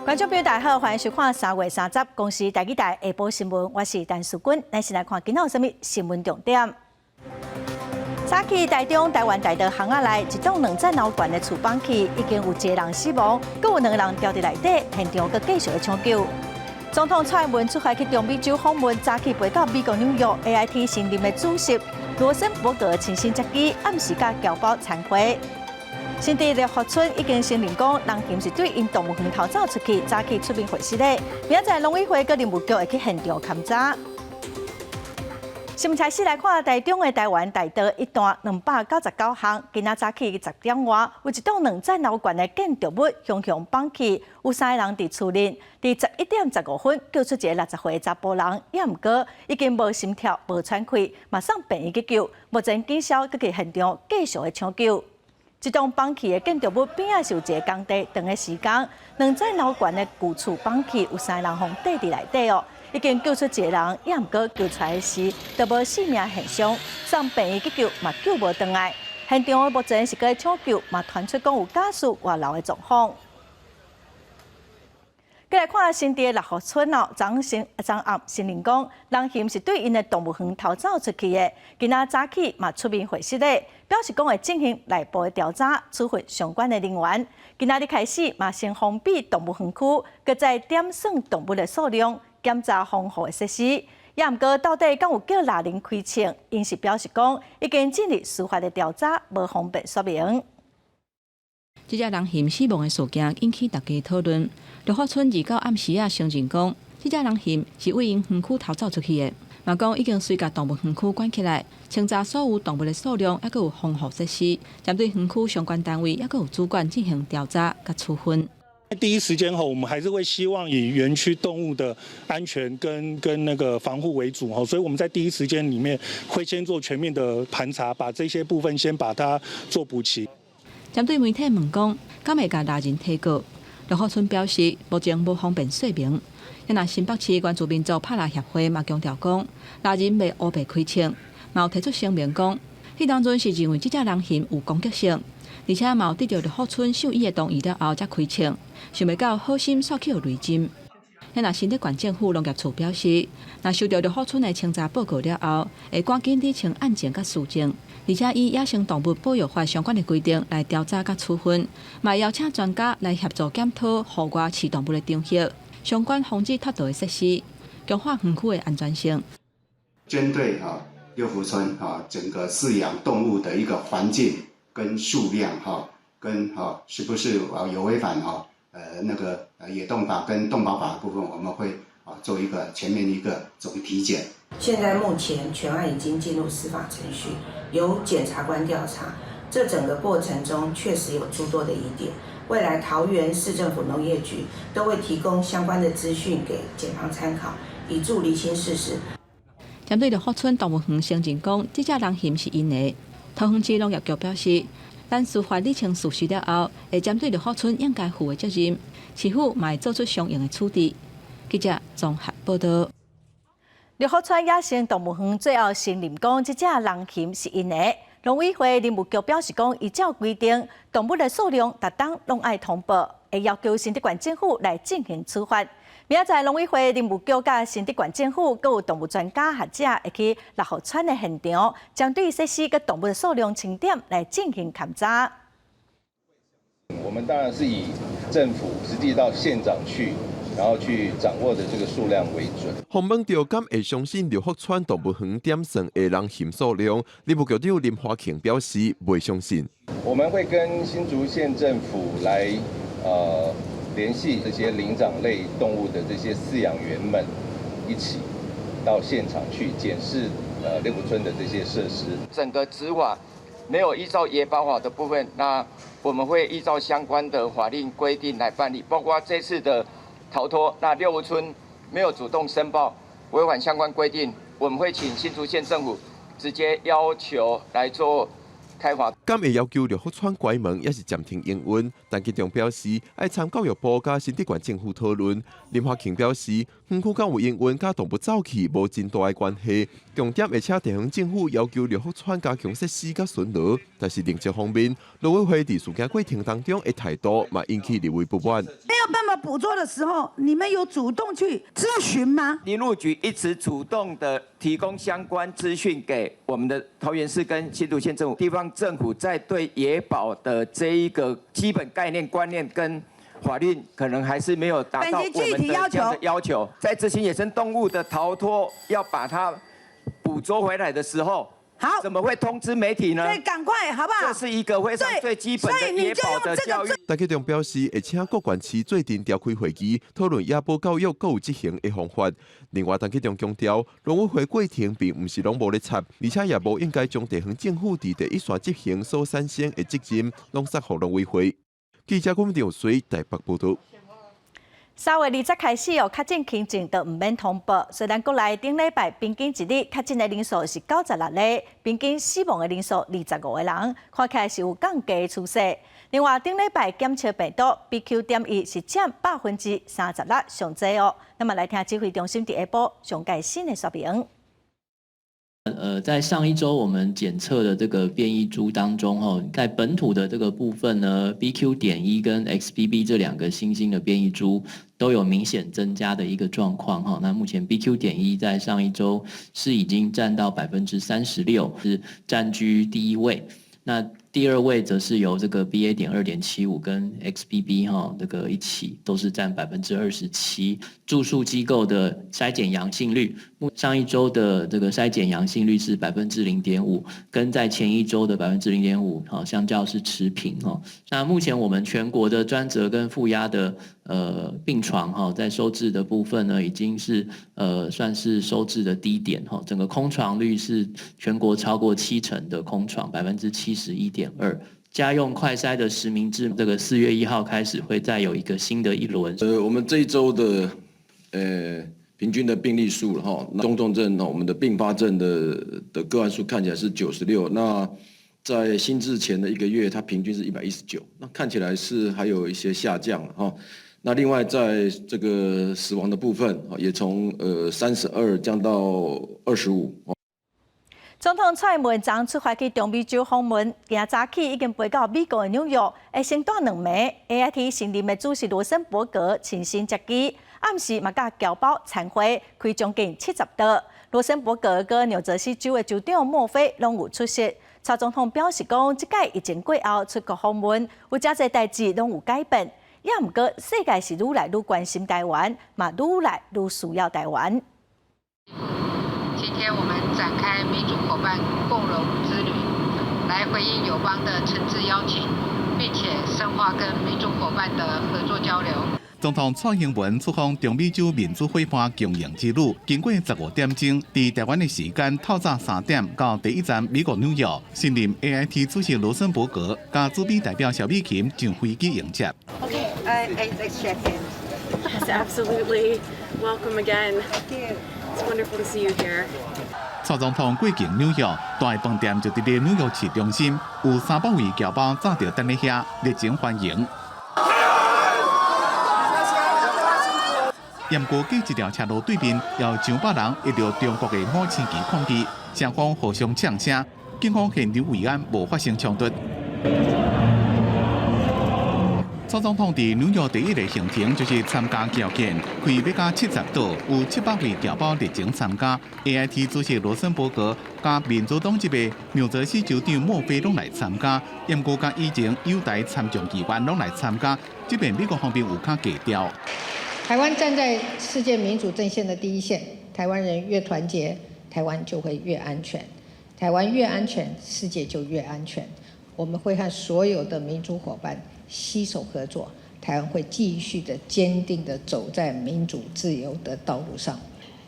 观众朋友大家好，欢迎收看3月30日公司台记台下晡新闻，我是陈淑君，咱先来看今仔有啥物新闻重点。早起台中台湾大道巷仔内一栋2层楼高的厝崩起，已经有1个人死亡，阁有2个人掉伫内底，现场阁继续的抢救。总统蔡英文出海去中美洲访问，早起飞到美国纽约 AIT 新任的主席罗森伯格亲身接机，暗时甲侨胞参会。新地立福村已经承认讲，人嫌是对因动物园逃走出去，早起出面会师咧。明仔载农委会佮林务局会去现场勘查。新闻开始来看，台中的台湾大道一段299巷，今仔早起10点外，有一栋2层楼高的建筑物熊熊崩起，有3个人伫厝内。伫11点15分救出一个60岁查甫人，也毋过已经无心跳、无喘气，马上病院去救。目前警消佮去现场继续的抢救。这栋崩起的建筑物边仔是有一个工地，长的时间2层楼高的旧厝崩起，有3个人互缀伫内底哦。已经救出一个人，也毋过救出来时，都无性命现象，送病院去救嘛救无回来。现场目前是在抢救，嘛传出讲有家属外流的状况。再来看新地的6福村哦，昨暗承认讲，人嫌是对因的动物园逃走出去的，今仔早起嘛出面会师咧，表示讲会进行内部的调查，处罚相关的人员。今仔日开始嘛先封闭动物园区，搁再点算动物的数量，检查防护的设施。也毋过到底敢有叫哪人开枪，因是表示讲已经进入司法的调查，无方便说明。这只人嫌死亡的事件引起大家讨论。六福村29暗时承认讲，这只人嫌是为因园区逃走出去的，嘛讲已经随甲动物园区关起来，清查所有动物的数量，还有防护设施，针对园区相关单位，还有主管进行调查甲处分。第一时间我们还是会希望以园区动物的安全跟那个防护为主所以我们在第一时间里面会先做全面的盘查，把这些部分先把它做补齐。针对媒体问讲，敢会甲哪人提告？六福村表示，目前无方便说明。也那新北市原住民族帕拉协会嘛强调讲，哪人未乌白开枪，嘛有提出声明讲，迄当阵是认为这只人形有攻击性，而且嘛有得到六福村兽医的同意了后才开枪，想袂到好心煞去有雷针。也那新北县政府农业处表示，若收到六福村的清查报告了后，会赶紧理清案件甲事证。而且以野生动物保育法相关的规定来调查甲处分，嘛邀请专家来协助检讨户外饲动物的场域、相关防止脱逃的设施，强化园区的安全性。针对六福村整个饲养动物的一个环境跟数量跟是不是有违反那个野动法跟动保法的部分，我们会做一个全面的一个总体检。现在目前全案已经进入司法程序，由检察官调查。这整个过程中确实有诸多的疑点，未来桃园市政府农业局都会提供相关的资讯给检方参考，以助厘清事实。针对六福村动物园承认讲，这只人嫌是因的，桃园市农业局表示，等司法理清事实了后，会针对六福村应该负的责任，市府嘛会做出相应的处置。记者综合报道。六福村野生动物园最后承认讲，这只人形是因的。农委会林务局表示讲，依照规定，动物的数量逐档拢爱通报，会要求新竹县政府来进行处罚。明仔载农委会林务局甲新竹县政府，阁有动物专家学者会去6福村的现场，针对设施跟动物的数量清点来进行勘查。我们当然是以政府实际到现场去，然后去掌握的这个数量为准。访问到敢会相信六福村动物园点算的人嫌数量，林务局长林华庆表示未相信。我们会跟新竹县政府来联系这些灵长类动物的这些饲养员们，一起到现场去检视六福村的这些设施。整个执法没有依照野保法的部分，那我们会依照相关的法令规定来办理，包括这次的逃脱，那六福村没有主动申报，违反相关规定，我们会请新竹县政府直接要求来做开发。敢会要求陆福村关门，也是暂停营运，但其中表示爱参教育部甲新竹县政府讨论。林华庆表示，园区敢有营运甲动物走去无真大的关系，重点而且地方政府要求陆福村加强设施甲巡逻，但是另一方面，农委会伫事件过程当中的态度嘛引起立委不满。没有办法捕捉的时候，你们有主动去咨询吗？林务局一直主动的提供相关资讯给我们的桃园市跟新竹县政府、地方政府，在对野保的这一个基本概念、观念跟法律，可能还是没有达到我们的这样的要求。在执行野生动物的逃脱，要把它捕捉回来的时候。好，怎么会通知媒体呢？所以赶快，好不好？这是一个非常最基本的野保的教育。但其中表示，会请各县市最近召开会议，讨论野保教育各有执行的方法。另外，但其中强调，农委会过程并不是拢无咧插，而且也无应该将地方政府伫第一线执行所产生的责任，拢撒予农委会。记者郭明调随台北报道。3月20开始确诊轻症就唔免通报。虽然国内顶礼拜平均一日确诊的人数是96例，平均死亡的人数25个人，看起来是有降低的趋势。另外，顶礼拜检测病毒 BQ.1 是占36%上济哦。那么来听指挥中心第下晡上介新的说明。在上一周我们检测的这个变异株当中，在本土的这个部分呢 ，BQ.1 跟 XBB 这2个新兴的变异株都有明显增加的一个状况。那目前 BQ.1 在上一周是已经占到36%，是占据第一位。那第二位则是由这个 BA.2.75 跟 XBB 这个一起都是占27%。住宿机构的筛检阳性率，上一周的这个筛检阳性率是0.5%，跟在前一周的0.5%相较是持平。那目前我们全国的专责跟负压的病床在收治的部分呢，已经是算是收治的低点。整个空床率是全国超过70%的空床，71.2%。家用快筛的实名制，这个4月1号开始会再有一个新的一轮。我们这一周的平均的病例数中重症我们的并发症的个案数看起来是96，那在新制前的1个月，它平均是119，那看起来是还有一些下降那另外在这个死亡的部分也从32降到25。总统蔡英文昨出发去中美洲访问，今早起已经飞到美国的纽约，会先待2暝。AIT 新任的主席罗森伯格亲身接机，暗时嘛甲侨胞参会，开将近70桌。罗森伯格跟纽泽西州的州长莫菲拢有出席。蔡总统表示讲，这届疫情过后出国访问，有真侪代志拢有改变。也毋过，世界是愈来愈关心台湾，嘛愈来愈需要台湾。今天我们展开民主伙伴共荣之旅，来回应友邦的诚挚邀请，并且深化跟民主伙伴的合作交流。总统蔡英文出访中美洲民主会馆经营之旅，经过15点钟，伫台湾的时间透早3点到第一站美国纽约，新任 AIT 主席罗森伯格加驻美代表萧美琴上飞机迎接。Okay, let's check in. Yes, absolutely. Welcome again. Thank you. It's wonderful to see you here. 蔡总统过境纽约，大饭店就伫咧纽约市中心，有300位侨胞早就等咧遐热情欢迎。盐湖记一条车路对面，有上百人一着中国的5星旗抗议，双方互相呛声，警方现场维安无发生冲突。蔡总统伫纽约第一个行程就是参加侨见，开要加70桌，有700位侨胞热情参加。AIT 主席罗森伯格加民主党籍的纽泽西州长莫菲拢来参加，盐湖加以前友台参众议员拢来参加。这边美国方面有较低调。台湾站在世界民主阵线的第一线，台湾人越团结，台湾就会越安全。台湾越安全，世界就越安全。我们会和所有的民主伙伴携手合作，台湾会继续的坚定的走在民主自由的道路上。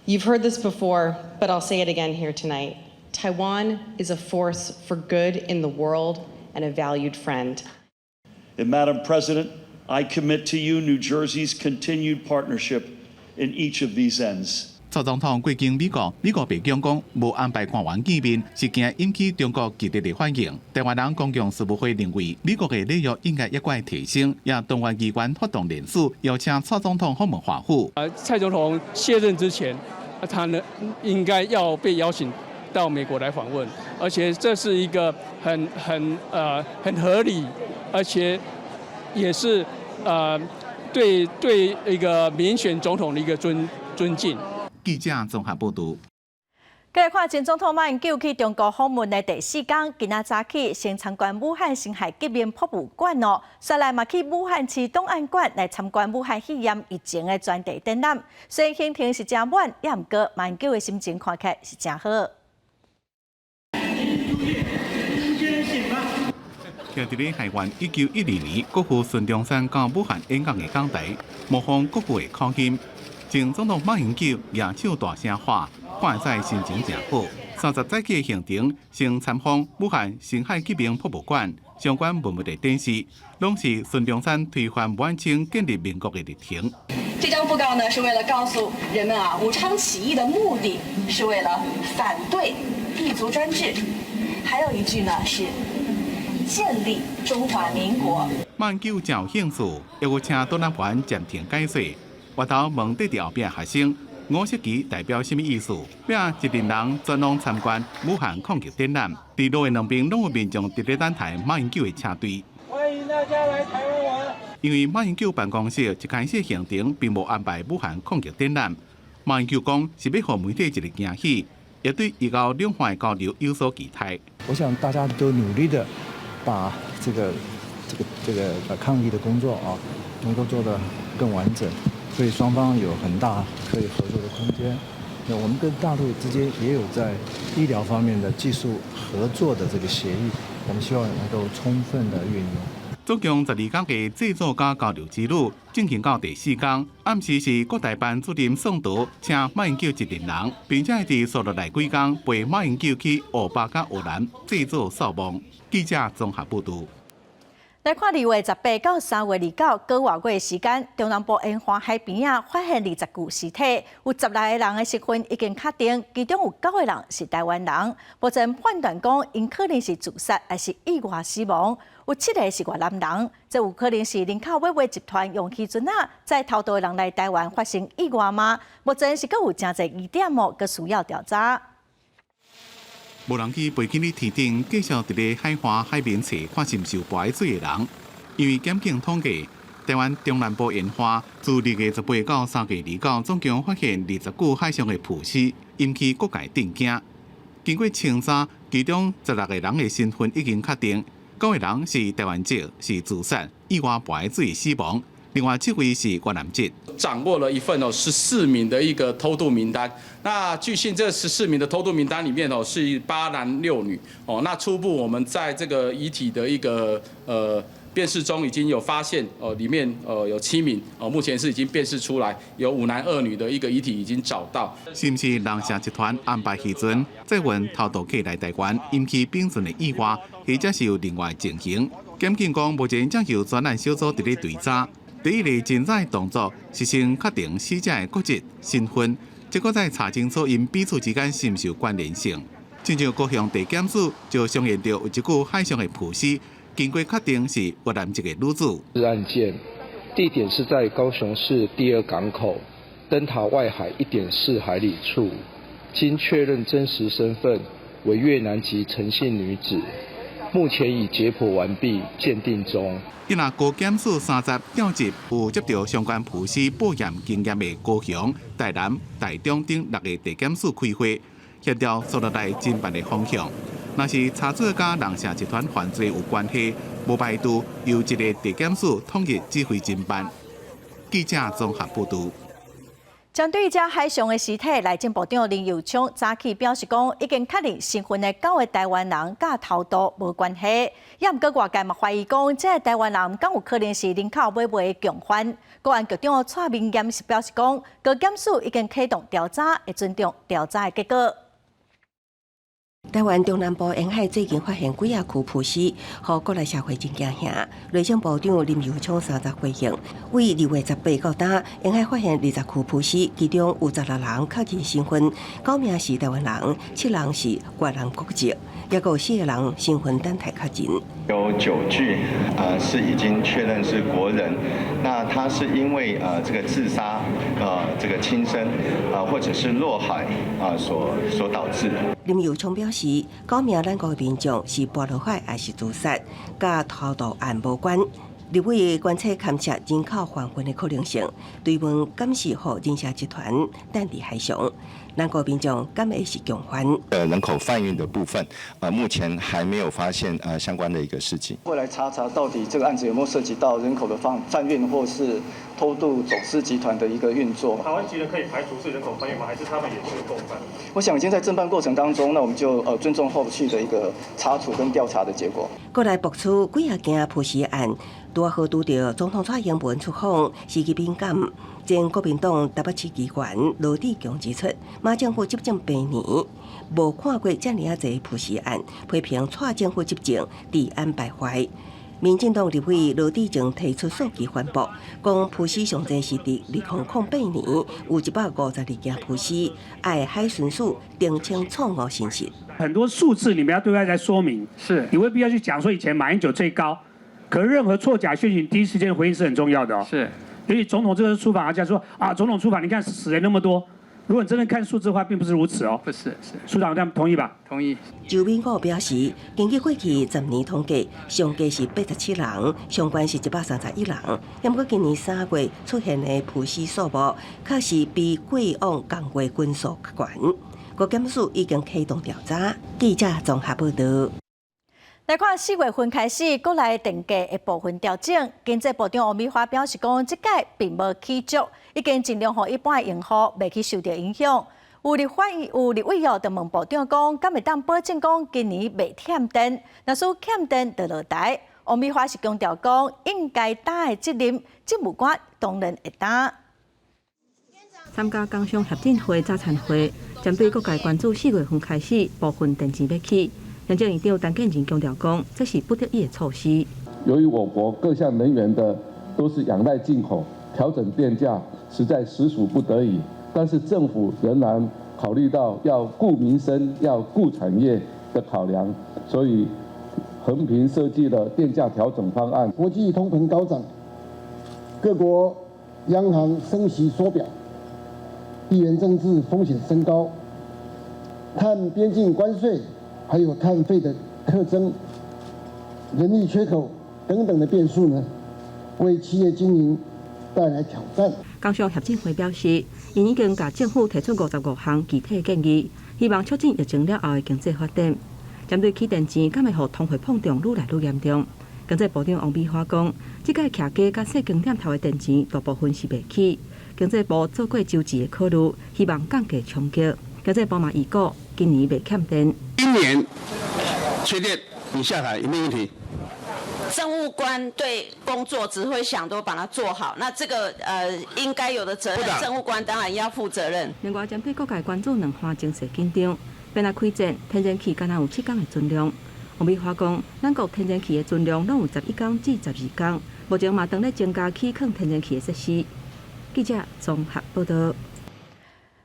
You've heard this before, but I'll say it again here tonight. Taiwan is a force for good in the world and a valued friend. And Madam President, I commit to you New Jersey's continued partnership in each of these ends. 蔡总统过境美国，美国白宫讲无安排官员见面，是惊引起中国激烈的反应。台湾人公共事务会认为，美国的礼遇应该一贯提升，也动员机关发动联署，邀请蔡总统访问华府。蔡总统卸任之前，他呢应该要被邀请到美国来访问，而且这是一个很合理，而且也是对一个民选总统的一个尊敬。记者综合报道。再来看前总统马英九去中国访问的第4天，今仔早起先参观武汉辛亥革命博物馆哦，再来嘛去武汉市档案馆来参观武汉肺炎疫情的专题展览。虽然行程是真满，也毋过马英九的心情看起来是真好。徛伫咧海湾1912年国父孙中山到武汉演讲的讲台，模仿国父的口音。前总统马英九举手大声喊，看在心情真好。30载起的行程，先参访武汉辛亥革命博物馆，相关文物的展示，拢是孙中山推翻满清建立民国的历程。这张布告呢，是为了告诉人们啊，武昌起义的目的是为了反对异族专制，还有一句呢是建立中华民国。马英九真有兴趣，又有请档案员暂停解说。外头问伫伫后壁学生吴锡奇代表什么意思？并一群人专往参观武汉抗疫展览，伫路的两边拢有民众伫咧等待马英九的车队。欢迎大家来台湾玩。因为马英九办公室一开始行程并无安排武汉抗疫展览，马英九讲是要互媒体一个惊喜，也对以后两岸的交流有所期待。我想大家都努力的把这个抗疫的工作啊，能够做得更完整。所以双方有很大可以合作的空间。那我们跟大陆之间也有在医疗方面的技术合作的这个协议，我们希望能够充分的运用。总共12天的制作加交流之旅进行到第4天，暗时是国台办主任宋图请马英九一群人，并且伫所落来几天陪马英九去湖北甲湖南制作扫墓。记者综合报道。来看2月18到3月29，过外月的时间，中南部沿海海边啊发现20具尸体，有16个人的身份已经确定，其中有9个人是台湾人。目前判断讲，因可能是自杀还是意外死亡。有7个是越南人，这有可能是人口买卖集团用渔船啊，在偷渡人来台湾发生意外吗？目前是阁有真侪疑点哦，阁需要调查。无人去飞机的天顶，继续伫咧海华海面找看是毋是有跋水的人。因为检警统计，台湾中南部沿海自2月18到3月29，总共发现20具海上的浮尸，引起各界震惊。经过清查，其中16个人的身份已经确定，9个人是台湾籍，是自杀、意外跋水死亡。另外7位是越南籍。掌握了一份14名的一个偷渡名单。那据信这14名的偷渡名单里面是8男6女。那初步我们在这个遗体的一个辨识中已经有发现，里面有7名，目前是已经辨识出来，有5男2女的一个遗体已经找到。是不是人社集团安排渔船载运偷渡客来台湾，引起并船的意外，或者是有另外情形？检警讲，目前正由专案小组伫咧调查。第一个侦查动作是先确定死者的国籍身份，结果再查清楚因彼此之间是毋是有关联性。亲像高雄地检署就相验到有一具海上的浮尸，经过确定是越南籍的女子。案件地点是在高雄市第2港口灯塔外海1.4海里处，经确认真实身份为越南籍陈姓女子，目前已解剖完毕，鉴定中。因若高检署30调集有接到相关浮尸保验经验的高雄、台南、台中等6个地检署开会，协调所落来侦办的方向。若是查做甲人社集团犯罪有关系，无排除由一个地检署统一指挥侦办。记者综合报道。针对这海上的尸体，内政部长林佑昌早起表示讲，已经确定身份的9个台湾人甲偷渡无关系。也毋过外界嘛怀疑讲，这台湾人敢有可能是人口买卖的共犯。公安局长蔡明严是表示讲，高检署已经启动调查，会尊重调查的结果。台湾中南部沿海最近发现几啊区浮尸，和国内社会真惊吓。内政部长林佑昌30回应，为2月18到今，沿海发现20区浮尸，其中有16人确认身份，9名是台湾人，7人是越南国籍，也有4个人身份等待确认。有9具是已经确认是国人，那他是因为这个自杀这个轻生或者是落海所导致的。林佑昌表示，9名咱国民众是跌落海还是自杀，甲偷渡案无关。立委观测勘测人口还魂的可能性，追问敢是互人社集团等伫海上，咱国民众敢会是共犯？人口贩运的部分，目前还没有发现相关的一个事情。会来查到底这个案子有没有涉及到人口的贩运或是偷渡走私集团的一个运作。台湾籍人可以排除是人口贩运吗？还是他们也是共犯？我想已经在侦办过程当中，那我们就尊重后续的一个查处跟调查的结果。国内爆出几啊件浮尸案，拄好拄到总统蔡英文出访，时机敏感。前国民党台北市议员罗志强指出，马政府执政8年，无看过这么啊侪浮尸案，批评蔡政府执政治安败坏。民进党立委罗志强提出数据反驳，讲浮尸上侪是伫2008年有152件浮尸，爱海巡署定清错误信息。很多数字你们要对外来说明，是你未必要去讲说以前马英九最高，可是任何错假讯息第一时间回应是很重要的哦。是。尤其总统这个出访，他说啊，总统出访，你看死人那么多。如果你真的看数字的话，并不是如此哦。不是，署长这样同意吧？同意。周敏国表示，根据过去10年统计，上计是87人，上关是131人。不过今年3月出现的浮尸数目，确实比过往同月均数较悬。国检署已经启动调查。记者综合报道。来看4月份开始，国内电价的部分调整。经济部长王美花表示讲，这届并无起足，已经尽量让一般的用户袂去受到影响。有立委就问部长讲，敢会当保证讲今年袂欠电？若是欠电就落台。王美花是强调讲，应该担的责任，政务官当然会担。参加工商协进会早餐会，针对各界关注4月份开始部分电钱要起。行政院长陈建仁强调讲，这是不得已的措施。由于我国各项能源的都是仰赖进口，调整电价实在实属不得已。但是政府仍然考虑到要顾民生、要顾产业的考量，所以横平设计了电价调整方案。国际通膨高涨，各国央行升息缩表，地缘政治风险升高，碳边境关税。还有碳费的特征、人力缺口等等的变数呢，为企业经营带来挑战。工商协进会表示，因已经甲政府提出55项具体建议，希望促进疫情了后的经济发展。针对起电钱，敢会互通货膨胀愈来愈严重？经济部长王美花讲，这届徛家甲细光点头的电钱大部分是袂起。经济部做过周期的考虑，希望降低冲击。经济部嘛预估今年袂欠电。今年缺电，你下台有没有问题？政务官对工作只会想都把它做好，那这个应该有的责任，政务官当然要负责任。另外，针对各界关注能源政策紧张，本来开战，天然气敢若有7天的存量。王美花讲，咱国天然气的存量拢有11天至12天，目前嘛正在增加起坑天然气的设施。记者综合报道。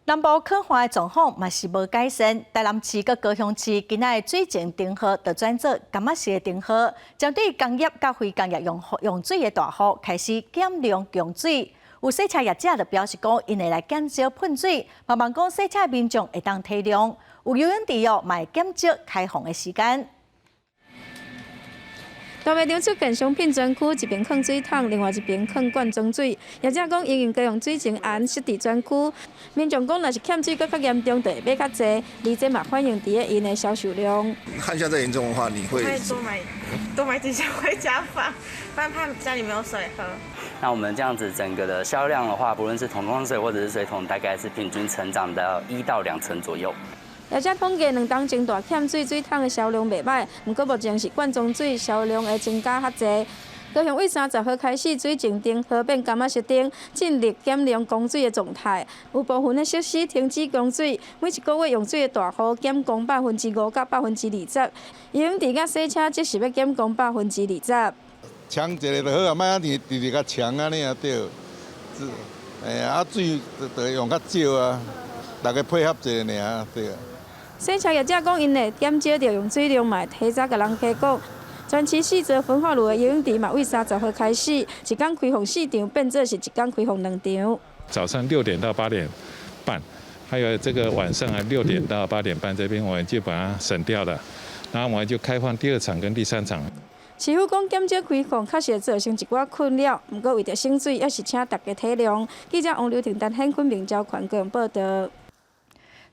南部可化的状况嘛是无改善，台南市佮高雄市今仔水情停河，就转做柑仔式的停河，针对工业佮非工业用水的大户开始减量供水。有洗车业者就表示讲，因会来减少喷水，慢慢讲洗车民众会当体谅。有游泳池嘛会减少开放的时间。大卖场出现商品专区，一边放水桶，另外一边放罐装水。业者讲，因用各用水情安设伫专区，民众讲若是欠水搁较严重，就会买较济，而且嘛反映伫咧因的销售量。旱象再严重的话，你会多买几箱回家放，不然怕家里没有水喝。那我们这样子整个的销量的话，不论是桶装水或者是水桶，大概是平均成长到1到2成左右。业者统计2冬前大欠水水桶的销量袂歹，不过目前是罐装水销量会增加较济。高雄为30号开始，水情灯号变柑仔色灯，进入减量供水的状态。有部分的设施停止供水，每一个月用水的大户减供5%到20%。游泳池甲洗车则是要减供20%。强一个就好啊，莫啊直较强安尼啊对。水就用较少啊，大家配合一下尔对啊。洗车业者讲，因会减少着用水量，嘛提早甲人家讲。全市4座焚化炉的游泳池嘛，为30号开始，一天开放4场，变做是一天开放2场。早上6点到8点半，还有这个晚上6点到8点半，这边我们就把它省掉了，然后我们就开放第2场跟第3场。市府讲减少开放，确实造成一寡困扰，不过为着省水，也是请大家体谅。记者王刘婷、陈显坤、明昭全国报道。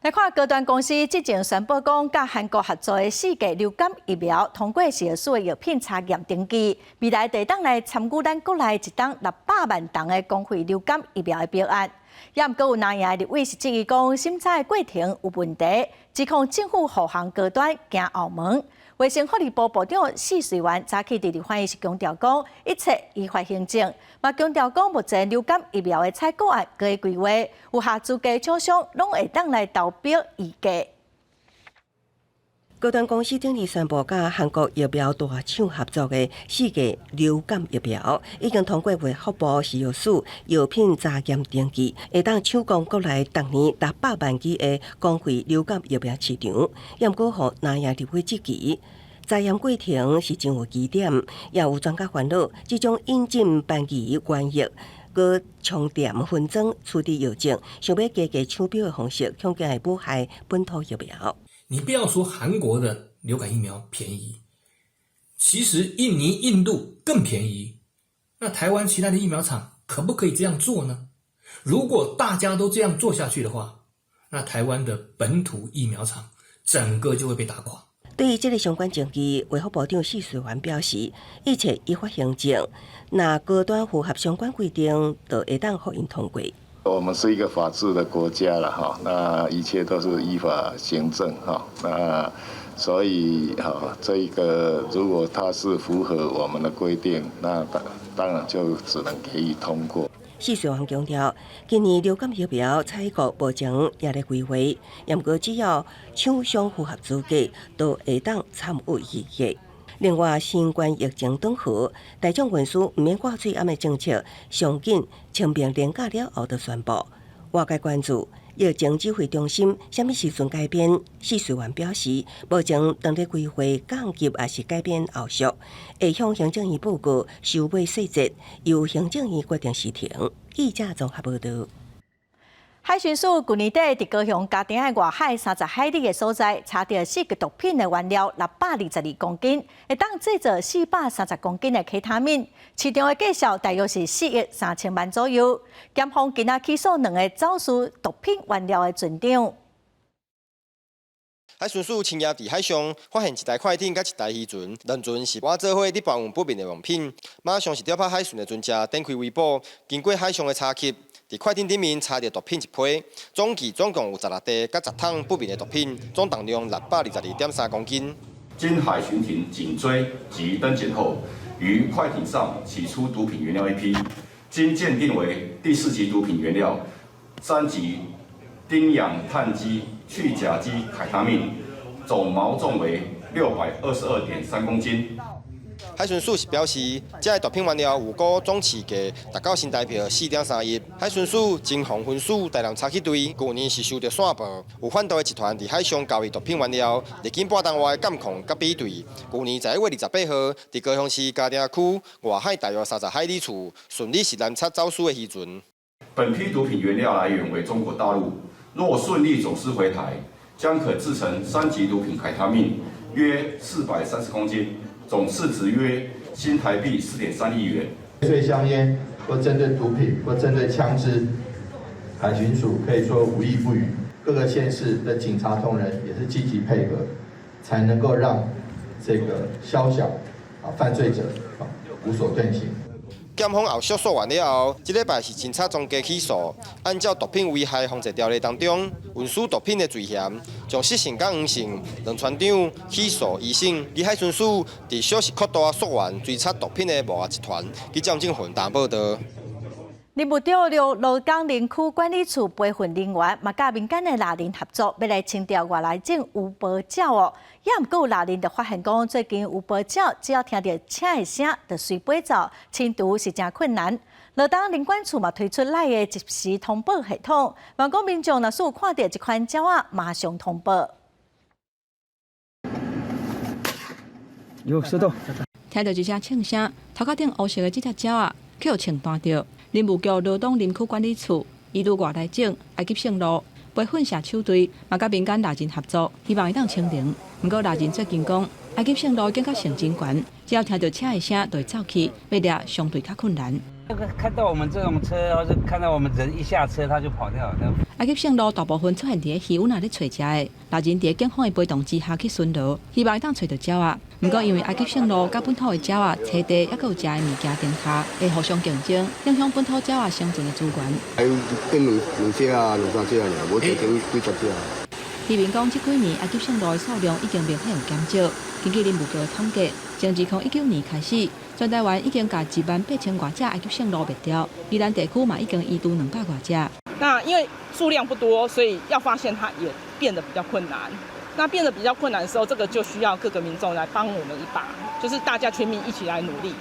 来看高端公司之前宣布讲，甲韩国合作的4价流感疫苗通过试验的药品查验登记，未来地当来参与咱国内一档600万吨的公费流感疫苗的标案。也毋过有南亚立委是质疑讲，审查的过程有问题，指控政府护航高端行后门。卫生福利部部长许瑞元早起伫立法院是强调讲，一切依法行政，嘛强调讲目前流感疫苗的采购案各个规划，有合资格厂商拢会当来投标议价。高端公司顶日宣布，甲韩国疫苗大厂合作的4价流感疫苗，已经通过卫福部食药署药品查验登记，会当抢攻国内逐年600万剂的公费流感疫苗市场。也毋过，互南亚立委质疑，查验过程是真有疑点，也有专家烦恼，这种引进班级原液。搁充电分装处理药证，想要加价抢标的方式，恐惊会危害本土疫苗。你不要说韩国的流感疫苗便宜，其实印尼、印度更便宜。那台湾其他的疫苗厂可不可以这样做呢？如果大家都这样做下去的话，那台湾的本土疫苗厂整个就会被打垮。对于这个相关证据，卫福部长许瑞元表示，一切依法行政，那高端符合相关规定，就会当互因通过。我们是一个法治的国家了哈，那一切都是依法行政哈，那所以哈，这一个如果它是符合我们的规定，那当然就只能给予通过。许瑞元强调，今年流感疫苗采购目前也在规划，也毋过只要厂商符合资格，都会当参与议价。另外，新冠疫情转好，大众运输毋免挂嘴暗的政策，上紧清明连假了后就宣布。外界关注疫情指挥中心什么时阵改变？许瑞元表示，目前当在规划降级也是改变后续，会向行政院报告收尾细节，由行政院决定时程。记者综合报道。海巡署去年底伫高雄嘉庭的外海30海里的所在，查到4个毒品的原料622公斤，会当制作430公斤的K他命，市场的价销大约是4亿3千万左右。检方今仔起诉2个走私毒品原料的船长。海巡署深夜伫海上发现一台快艇甲一台渔船，两船是我做伙伫搬运不明的用品，马上是调派海巡的船只展开围捕，经过海上的查缉。伫快艇顶面查到毒品1批，总计总共有16袋甲10桶不明的毒品，总重量622.3公斤。经海巡艇紧追及登检后，于快艇上起出毒品原料1批，经鉴定为第4级毒品原料3级丁氧碳基去甲基凯他命，总毛重为622.3公斤。海巡署是表示，这个毒品原料有股总市价达到新台币4.3亿。海巡署经防分署大量查缉队，去年是收到线报，有贩毒的集团伫海上交易毒品原料，历经半年外的监控甲比对，去年11月28号，伫高雄市嘉庭区外海大约30海里处，顺利是拦查走私的渔船。本批毒品原料来源为中国大陆，若顺利走私回台，将可制成3级毒品凯他命，约430公斤。总市值约新台币4.3亿元。针对香烟或针对毒品或针对枪支，海巡署可以说无一不语。各个县市的警察同仁也是积极配合，才能够让这个宵小犯罪者无所遁形。检方后续说完了后，这礼拜是侦查总加起诉，按照毒品危害防治条例当中，运输毒品的罪嫌，从失信甲黄信两船长起诉医生李海顺署，伫小时扩大溯源追查毒品的幕后集团，去鉴证混蛋报道。林务长由罗岗林区管理处培训人员，嘛甲民间的拉人合作，要来清掉外来种有保鸟哦。也毋过有拉人就发现讲，最近有保鸟只要听到车的声，就随飞走，清除是真困难。罗岗林管处嘛推出赖的即时通报系统，望讲民众若是有看到这款鸟仔，马上通报。有收到。听到一声庆声，头壳顶乌色的这只鸟仔，却有穿断着。林务局罗东林区管理处移入外来种埃及圣鹿培训社手队，嘛甲民间拉人合作，希望会当清零。不过拉人最近讲，埃及圣鹿更较性真悬，只要听到车的声就会走去，要抓相对较困难。看到我们这种车，或是看到我们人一下车，它就跑掉了。埃及圣鹿大部分出现伫溪湾内咧找食的，拉人伫警方的陪同之下去巡逻，希望会当找到鸟仔。不过因为埃及圣鹿甲本土的鸟仔车地，还有食的物件顶下，会互相竞争，影响本土鸟仔生存的资源。还有变两只啊，两三只啊，无最近几十只啊。渔民讲，这几年埃及圣鹿的数量已经明显有减少。根据林务局的统计，从2019年开始，全台湾已经甲18000多只埃及圣鹿灭掉，宜兰地区嘛已经移除200多只。那因为数量不多，所以要发现它也变得比较困难。那变得比较困难的时候，这个就需要各个民众来帮我们一把，就是大家全民一起来努力。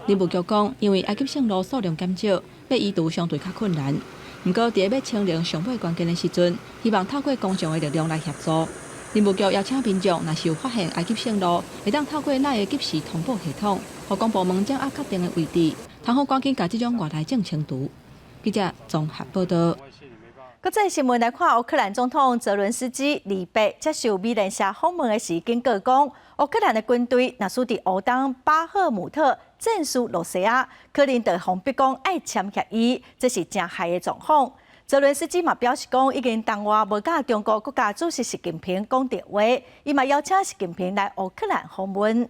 林务局讲，因为埃及圣鹿数量减少，要移除相对较困难。不过，伫要清零上尾关键的时阵，希望透过公众的力量来协助。林务局邀请民众，若是有发现埃及圣鹿，会当透过咱的及时通报系统，互公部门掌握确定的位置，通好赶紧把这种外来种清除。记者综合报道。国际新闻来看，乌克兰总统泽伦斯基礼拜接受美联社访问的时，警告讲，乌克兰的军队若是伫乌东巴赫姆特战输罗西亚，可能对方逼讲爱签协议，这是真害的状况。泽伦斯基嘛表示讲，已经同意无甲中国国家主席习近平讲电话，伊嘛邀请习近平来乌克兰访问。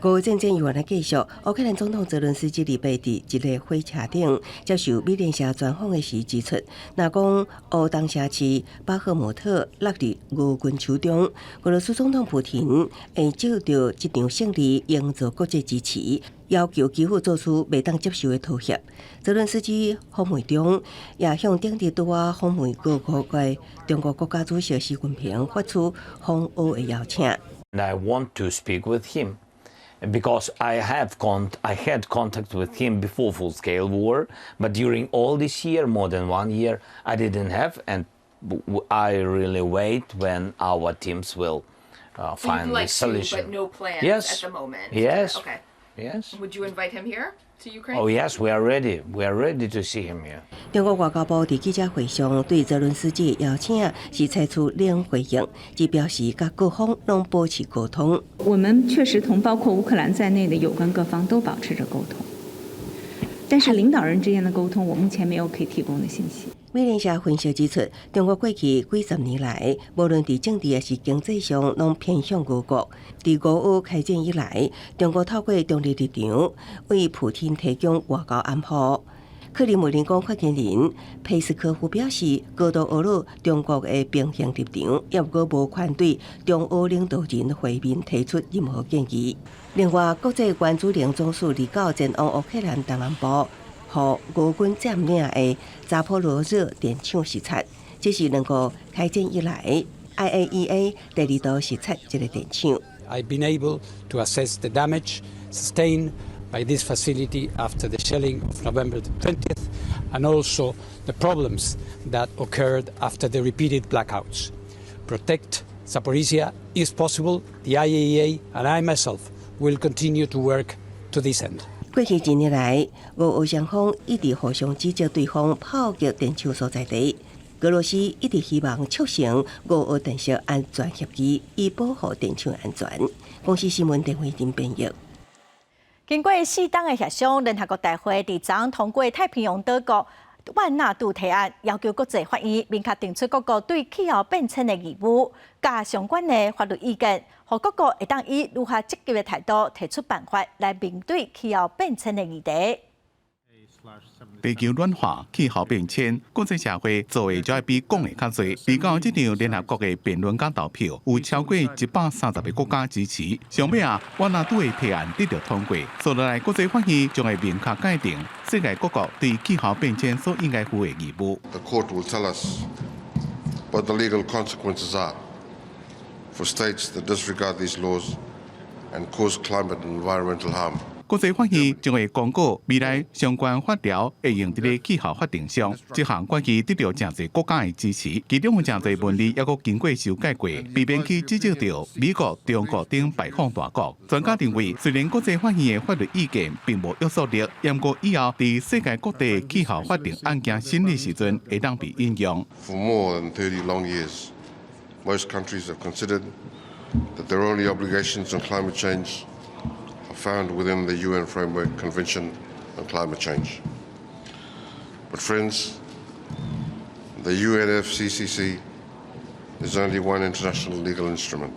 俄乌战争又来继续，乌克兰总统泽伦斯基礼拜伫一个火车顶接受美联社专访的时指出，若讲乌东城市巴赫姆特落入俄军手中，俄罗斯总统普廷会借着这场胜利营造国际支持，要求基辅做出未当接受的妥协。泽伦斯基访问中也向当地拄啊访问各国的中国国家主席习近平发出访俄的邀请。I want to speak with him. Because I had contact with him before full-scale war, but during all this year, more than 1 year, I didn't have, and I really wait when our teams will find the solution. But no plans yes. at the moment. Yes. Okay. Yes. Would you invite him here to Ukraine? Oh yes, we are ready. We are ready to see him here. 中国外交部伫记者会上对泽伦斯基的邀请是采取零回应，只表示甲各方拢保持沟通。我们确实同包括乌克兰在内的有关各方都保持着沟通，但是领导人之间的沟通，我目前没有可以提供的信息。美联社分析指出，中国过去几十年来，无论伫政治还是经济上，拢偏向俄国。伫俄乌开战以来，中国透过中立立场为普京提供外交安抚。克里姆林宫发言人佩斯科夫表示，高度俄论中国的平衡立场，也不过无权对中俄领导人会面提出任何建议。另外，国际原子能总署29前往乌克兰东南部，互俄军占领的扎波罗热电厂视察，这是两个开战以来 IAEA 第二度视察这个电厂。I've been able to assess the damage sustained by this facility after the shelling of November the 20th, and also the problems that occurred after the repeated blackouts. Protect Zaporizhia is possible. The IAEA and I myself will continue to work to this end. 过去1年来，俄乌双方一直互相指责对方炮击电厂所在地。俄罗斯一直希望促成俄俄电讯安全协议，以保护电厂安全。公司新闻电话人编译。经过4档的协商，联合国大会伫昨通过太平洋岛国万纳度提案，要求国际法院明确定出各国对气候变迁的义务，加相关的法律意见，让各国会当以如何积极的态度提出办法来面对气候变迁的议题。 地球暖化、气候变迁，国际社会做的就要比讲的较多。而到这场联合国的辩论甲投票，有超过130个国家支持。上尾万纳度的提案得到通过，所落来国际法院将会明确界定世界各国对气候变迁所应该负的义务。The court will tell us what the legal consequences are for states that disregard these laws and cause climate and environmental harm. 国际法院将会公告未来相关法条会用在咧气候法定上。这项决议得到真侪国家的支持，其中有真侪文字也阁经过修改过，避免去指责到美国、中国等排放大国。专家认为，虽然国际法院的法律意见并无约束力，不过以后伫世界各地气候法定案件审理时阵会当被应用。For more than 30 long years, most countries have considered that their only obligations on climate change found within the UN Framework Convention on Climate Change. But friends, the UNFCCC is only one international legal instrument,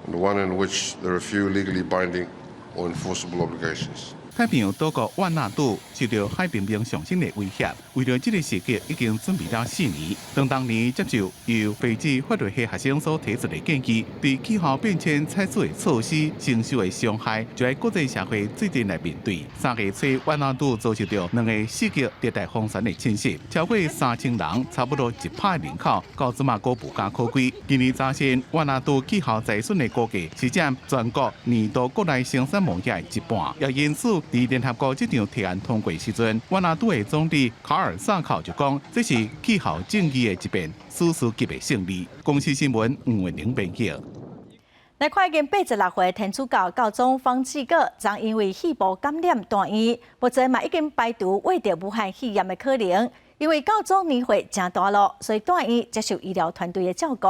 and one in which there are few legally binding or enforceable obligations. 太平洋岛国万纳度受到海平面上升的威胁，为了这个时机已经准备了4年。当年接受由非洲法律系学生所提出的建议，对气候变迁采取的措施承受的伤害，就喺国际社会最近来面对。3月初，万纳度遭受到2个4级热带风旋的侵袭，超过3000人，差不多1%的人口，到即马阁无家可归。今年早前，万纳度气候灾损的估计是占全国年度国内生产毛额一半，也因此。 伫联合国这场提案通过时阵，万纳度的总理卡尔萨考就讲，这是气候正义的一边史诗级的胜利。公司新闻吴文玲编辑。来看已经86岁天主教教宗方济各，曾因为肺部感染住院，目前嘛已经排除胃着武汉肺炎的可能。因为教宗年岁真大了，所以住院接受医疗团队的照顾。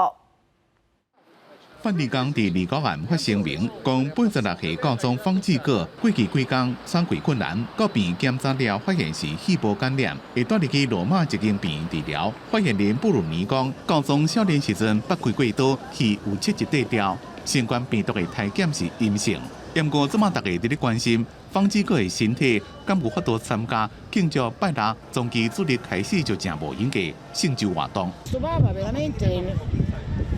梵蒂冈伫29案发声明，讲86岁教宗方济各过去几工伤过困难，到病检查了发现是肺部感染，会带入去罗马一间病院治疗。发言人布鲁尼讲，教宗少年时阵捌开过刀，肺有切一块掉，新冠病毒的体检是阴性。不过，即马大家伫咧关心方济各的身体，敢有法度参加庆祝拜六从其主日开始就正无影嘅圣酒活动。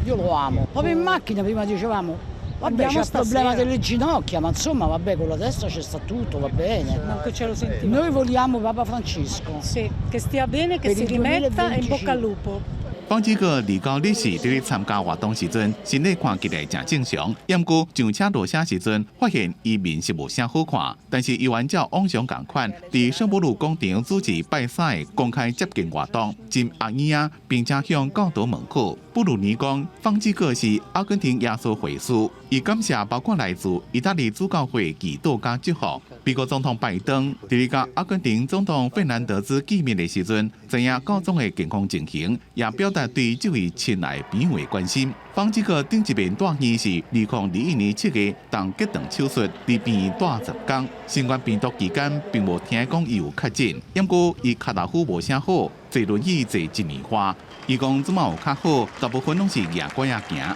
Io lo amo. Proprio in macchina prima dicevamo, vabbè c'è il problema delle ginocchia, ma insomma vabbè con la testa c'è sta tutto, va bene. Manco ce lo sentiamo. Noi vogliamo Papa Francesco. Sì, che stia bene, che si rimetta e in bocca al lupo. 方济各29日时伫咧参加活动时阵，身体看起来正正常。不过上车落车时阵，发现伊面色无啥好看。但是伊按照往常共款，伫圣保罗广场主持拜三的公开接见活动，进阿姨啊，并且向教徒问苦。布鲁尼讲，方济各是阿根廷耶稣会士，伊感谢包括来自意大利主教会祈祷加祝福。美国总统拜登伫咧甲阿根廷总统费南德兹见面的时阵，知影教宗的健康情形，也表达对这位亲爱朋友的关心。方济各顶一面住院是2021年7月，动结肠手术，伫病院住10天。新冠病毒期间，并无听讲伊有确诊，不过伊脚头夫无啥好，坐轮椅坐1年多。伊讲即马有较好，大部分拢是牙关仔行。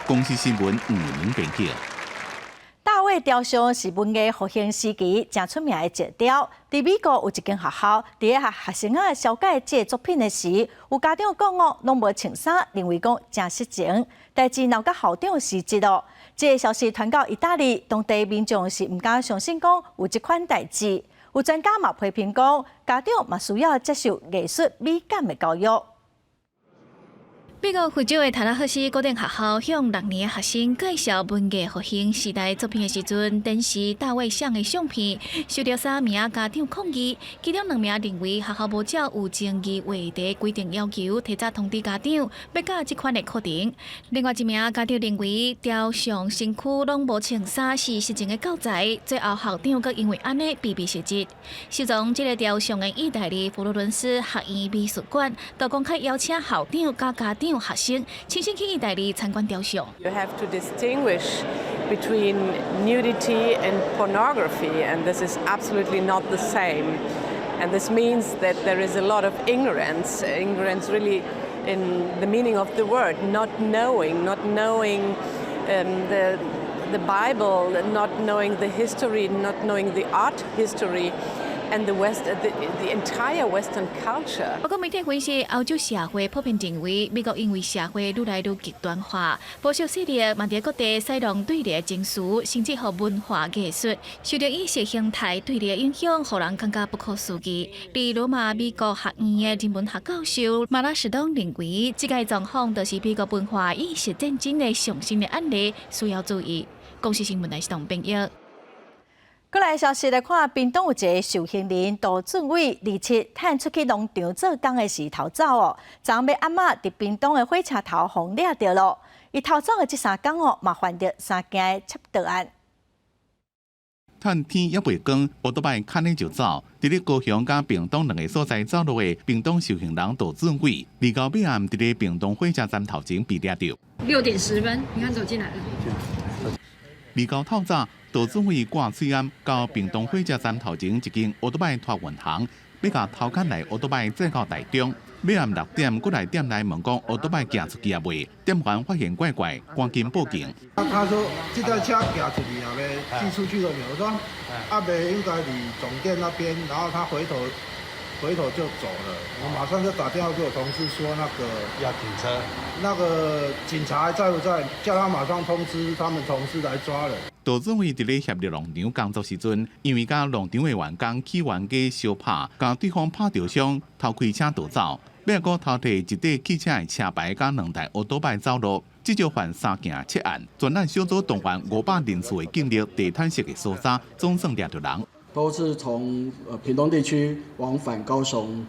公司新闻吴明编辑。 大卫雕像是文艺复兴时期真出名的石雕。伫美国有一间学校，伫咧学生仔小解这作品的时，有家长讲哦，拢无穿衫，认为讲真失情。代志闹到校长失职咯。这个消息传到意大利，当地民众是唔敢相信讲有这款代志。有专家嘛批评讲，家长嘛需要接受艺术美感的教育。 美国非洲的塔拉赫斯高等学校向6年的学生介绍文艺复兴时代作品的时阵，展示大卫像的相片，受到3名家长抗议，其中2名认为学校无照有争议话题规定要求，提早通知家长要教这款的课程。另外1名家长认为雕像身躯拢无穿衫是失情的教材，最后校长阁因为安尼被失职。收藏这个雕像的意大利佛罗伦斯学院美术馆，就公开邀请校长加家长。 学生亲身去意大利参观雕像。You have to distinguish between nudity and pornography, and this is absolutely not the same. And this means that there is a lot of ignorance really in the meaning of the word, not knowing the Bible, not knowing the history, not knowing the art history. And the entire Western culture. 不过，媒体分析，欧洲社会普遍认为，美国因为社会愈来愈极端化，保守势力嘛在各地使用对立的情绪，甚至和文化艺术受到意识形态对立的影响，让人更加不可思议。比如嘛，美国学院的人文学教授马拉士东认为，这个状况就是美国文化意识战争的上升的案例，需要注意。公司新闻台是同朋友。过来消息来看，屏东有一个受刑人杜俊伟27趁出去农场做工的时逃走哦，昨暝阿嬷伫屏东的火车头互掠着咯。伊逃走的这3天哦，嘛犯着3件窃盗案。趁天还未光，乌多摆牵咧就走。伫咧高雄甲屏东2个所在走路的屏东受刑人杜俊伟，29尾暗伫咧屏东火车站头前被掠着。6点10分，你看走进来了。29透早。杜俊伟挂水暗到屏东火车站头前一间乌多摆托运行，要甲头壳内乌多摆载到台中。尾暗6点，过来店内问讲乌多摆行出去啊未？店员发现怪怪，赶紧报警。他说这台车行出去啊，没寄出去都没有。我说阿北应该离总店那边，然后他回头就走了。我马上就打电话给我同事说那个要警车，那个警察还在不在？叫他马上通知他们同事来抓人。杜俊伟伫咧协助农场工作时阵，因为甲农场的员工起冤家相拍，甲对方拍着伤，偷开车逃走。尾个偷摕一块汽车的车牌甲2台乌多摆走路，至少犯3件窃案。专案小组动员500人次的警力，地毯式的搜查，总算抓着人。都是从屏东地区往返高雄，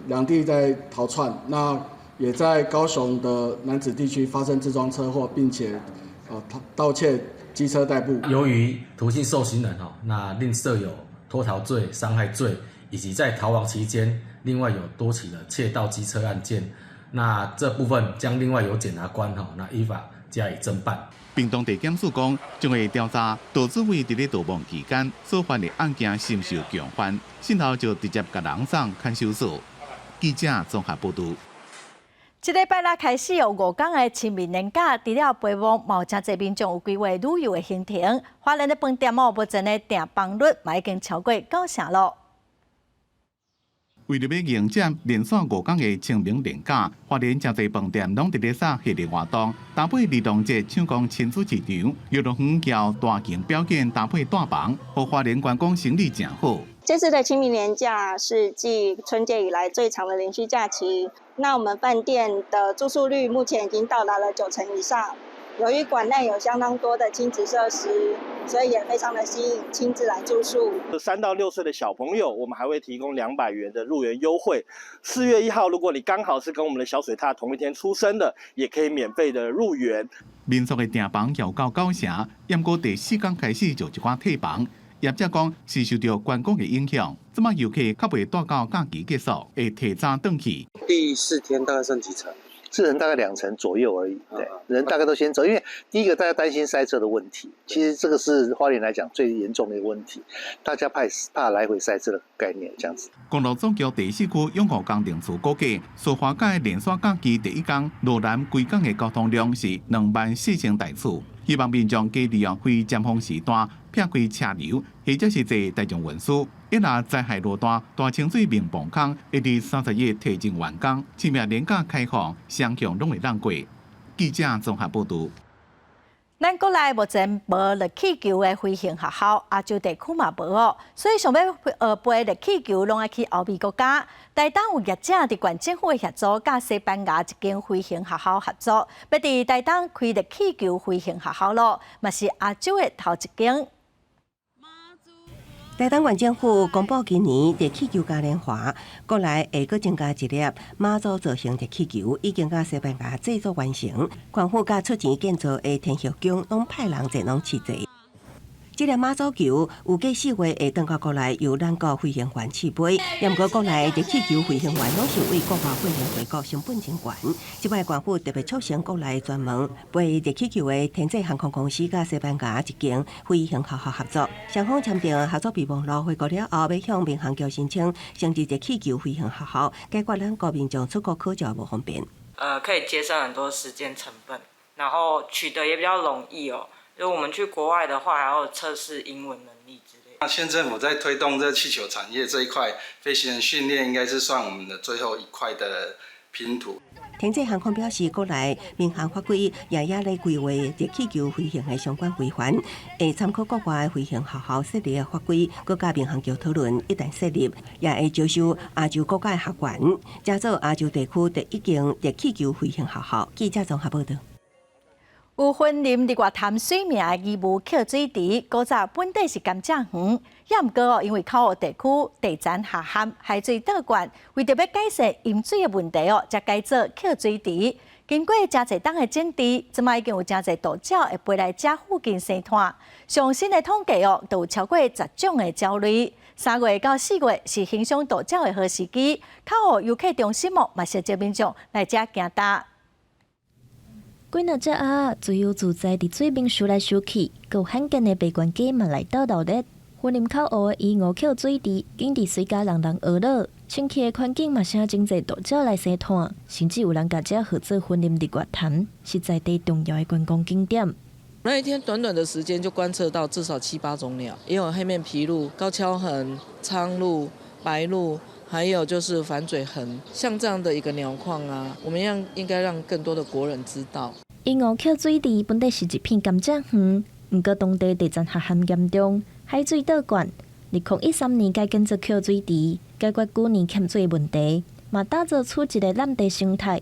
两地在逃窜。那也在高雄的楠梓地区发生自撞车祸，并且盗窃机车代步。由于途径受刑人那另设有脱逃罪、伤害罪，以及在逃亡期间另外有多起的窃盗机车案件，那这部分将另外由检察官那依法加以侦办。屏东地检署讲，将会调查杜志伟伫咧逃亡期间所犯的案件是毋是有强犯，先后就直接甲人送看守所。记者综合报道。这礼拜六开始有5天的清明年假，除了陪望，嘛有真侪民众有规划旅游的行程。华人的饭店目前的订房率嘛已经超过9成咯。为了要迎接连续5天的清明年假，花莲真侪饭店拢伫咧耍系列活动，搭配儿童节唱功亲子市场、游乐园交大型表演搭配大房，互花莲观光生意正好。这次的清明年假是继春节以来最长的连续假期。那我们饭店的住宿率目前已经到达了90%以上。由于馆内有相当多的亲子设施，所以也非常的吸引亲子来住宿。3到6岁的小朋友，我们还会提供200元的入园优惠。4月1号，如果你刚好是跟我们的小水獭同一天出生的，也可以免费的入园。民宿的订房要到9成，不过第4天开始就一寡退房。业者讲是受到观光的影响，这么游客较未待到假期结束，会提早回去。第4天大概剩几成？是人大概2成左右而已，对，人大概都先走，因为第一个大家担心塞车的问题，其实这个是花莲来讲最严重的一个问题，大家怕来回塞车的概念这样子。公路总局第4区永和工程处估计，苏花界连续假期第1天，罗南归港的交通量是24000台次，希望民众加利用非尖峰时段撇开车流，或者是坐大众运输。一拿灾害路段，大清水面磅空，会伫30日提前完工，清明年假开放，双向拢会让过。记者综合报道。咱国内目前无热气球的飞行学校，亚洲地区嘛无哦，所以想要飞热气球，拢爱去欧美国家。台东有业者伫县政府的协助，甲西班牙一间飞行学校合作，要伫台东开热气球飞行学校咯，嘛是亚洲的头一间。台东县政府公布今年热气球嘉年华，国内会阁增加一粒马祖造型热气球，已经甲西班牙制作完成。县府甲出钱建造的天后宫，拢派人前往试坐。这粒马祖球预计4月会转到国内由咱国飞行员试飞，不过国内热气球飞行员拢是为国外飞行回国成本真悬。即摆官府特别促成国内专门飞热气球的天际航空公司甲西班牙一间飞行学校合作，双方签订合作备忘录，回国了后要向民航局申请升级热气球飞行学校，解决咱国民众出国考照无方便。可以节省很多时间成本，然后取得也比较容易哦。就我们去国外的话，还要测试英文能力之类的。那县政府在推动这气球产业这一块，飞行员训练应该是算我们的最后一块的拼图。天际航空表示，国内民航法规也咧规划热气球飞行的相关规范，会参考国外飞行学校设立的法规，佮甲民航局讨论，一旦设立，也会招收亚洲国家的学员，加做亚洲地区第一间热气球飞行学校。记者综合报道。有婚啉日月潭水名的义乌扣水池，古早本地是甘蔗园，也毋过因为口湖地区地层下陷，海水倒灌，为着要改善饮水的问题才改做扣水池。经过真侪档的整治，即卖已经有真侪岛鸟会飞来这附近生态。上新的统计都有超过10种的鸟类。3月到4月是欣赏岛鸟的好时机，口湖游客中心嘛是招民众来这行搭。几若只鸭自由自在伫水边游来游去，有罕见的白鹳鸡嘛来到闹热。云林口湖的伊五扣水池，竟伫水家人讹落，清气的环境嘛请真侪大鸟来生态，甚至有人甲这号做云林日月潭，是在地重要的观光景点。那一天短短的时间就观测到至少7、8种鸟，也有黑面琵鹭、高跷鸻、苍鹭、白鹭。还有就是反嘴鸻，像这样的一个鸟况啊，我们应该让更多的国人知道。伊五扣水池本来是一片甘蔗园，不过当地地层下陷严重，海水倒灌。2013年改建做扣水池，解决旧年欠水问题，嘛打造出一个蓝地生态。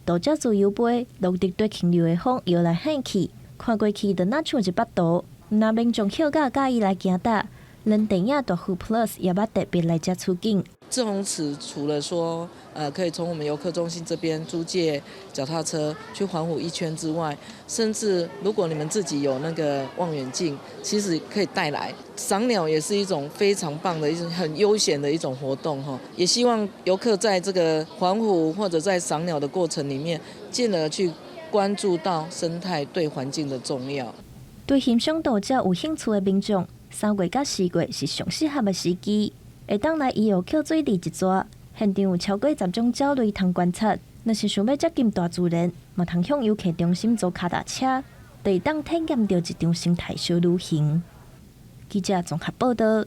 岛鸟自由飞，陆地对轻流的风摇来喊去，看过去就若像一巴图。若民众休假介意来行搭，咱电影大湖 Plus 也捌特别来这出境。志宏池除了说，可以从我们游客中心这边租借脚踏车去环湖1圈之外，甚至如果你们自己有那个望远镜，其实可以带来。赏鸟也是一种非常棒的、很悠闲的一种活动哈。也希望游客在这个环湖或者在赏鸟的过程里面，进而去关注到生态对环境的重要。对欣赏岛鸟有兴趣的民众，3月到4月是上适合的时机。会当来伊有扣水池一抓，现场有超过10种鸟类通观察。若是想要接近大自然，嘛通向游客中心坐脚踏车，就会当体验到一场生态小旅行。记者综合报道。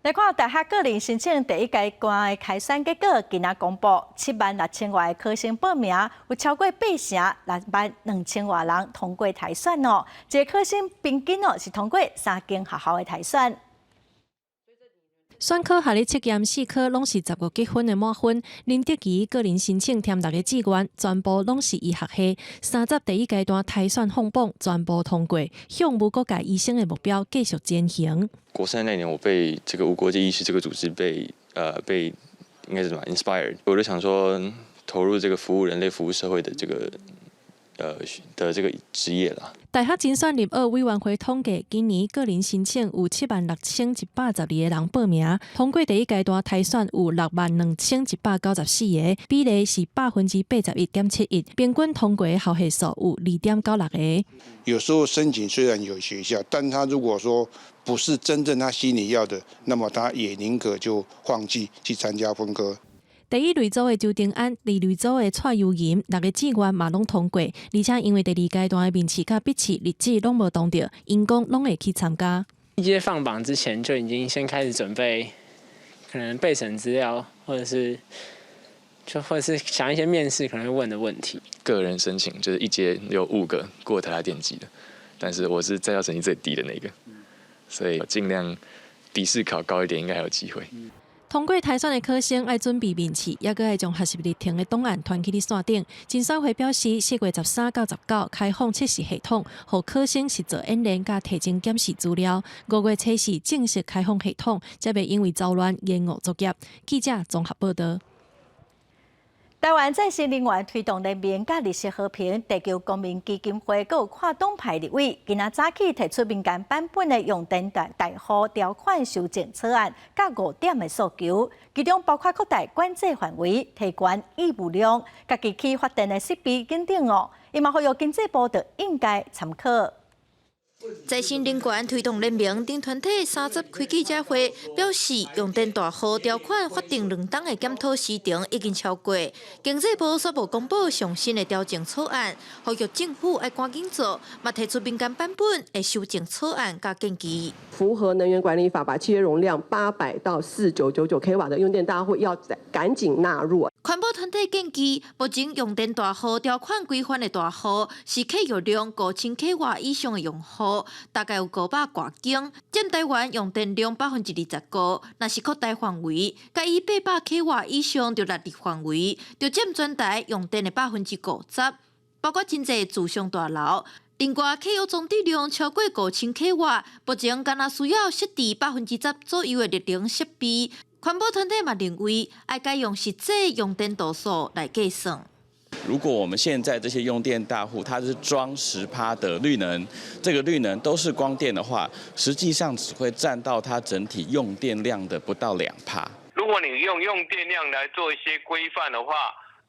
来看大学个人申请第一阶段的开选结果，今仔公布76000外的考生报名，有超过862,000外人通过台选哦。这考生平均是通过3间学校的台选。选考学历测验4科拢是10个结婚的满分，林德基个人申请填6个志愿，全部拢是医学系。30第一阶段台选放榜，全部通过，向无国界医生的目标继续前行。国3那年，我被这个无国界医师这个组织被应该是什么 inspired， 我就想说投入这个服务人类、服务社会的这个职业啦。大学甄选入学委员会统计，今年个人申请有76112个人报名，通过第一阶段台选有62194个，比例是81.71%，平均通过的校系数有2.96个。有时候申请虽然有学校，但他如果说不是真正他心里要的，那么他也宁可就放弃去参加分科。第一类组的周定安，第二类组的蔡悠吟，6个志愿嘛拢通过，而且因为第二阶段的面试甲笔试日子拢无同着，因讲拢会去参加。一届放榜之前就已经先开始准备，可能备审资料，或者是想一些面试可能会问的问题。个人申请就是一届有5个过台大电机的，但是我是在校成绩最低的那个，所以尽量笔试考高一点，应该还有机会。通过台选的考生要准备面试，也阁要将学习历程的档案传起伫线顶。甄选会表示，4月13到19开放测试系统，让考生实做演练甲提前检视资料。5月测试正式开放系统，才袂因为躁乱延误作业。记者综合报道。台湾再生能源推动人民甲历史和平地球公民基金会，佮有跨党派立委今仔早起提出民间版本的用电大户条款修正草案，甲5点的诉求，其中包括扩大管制范围、提悬义务量、家己去发电的设备等等哦。伊嘛呼吁经济部就应该参考。再生能源推动联盟等团体30开记者会，表示用电大户条款法定2档的检讨时程已经超过。经济部所无公布上新的调整草案，呼吁政府要赶紧做，嘛提出民间版本的修正草案甲建议。符合能源管理法，把契约容量800到4999 kW 的用电大户要赶紧纳入。环保团体建议，目前用电大户条款规范的大户是契约量5000 kW 以上的用户，大概有500多间，占台湾用电量25%。若是扩大范围，甲以800 kW 以上就纳入范围，就占全台用电的50%，包括真侪自商大楼。另外，契约装置量超过5000 kW， 目前敢若需要设置10%左右的热能设备。环保团体嘛认为，要该用实际用电度数来计算。如果我们现在这些用电大户，它是装10%的绿能，这个绿能都是光电的话，实际上只会占到它整体用电量的不到2%。如果你用电量来做一些规范的话，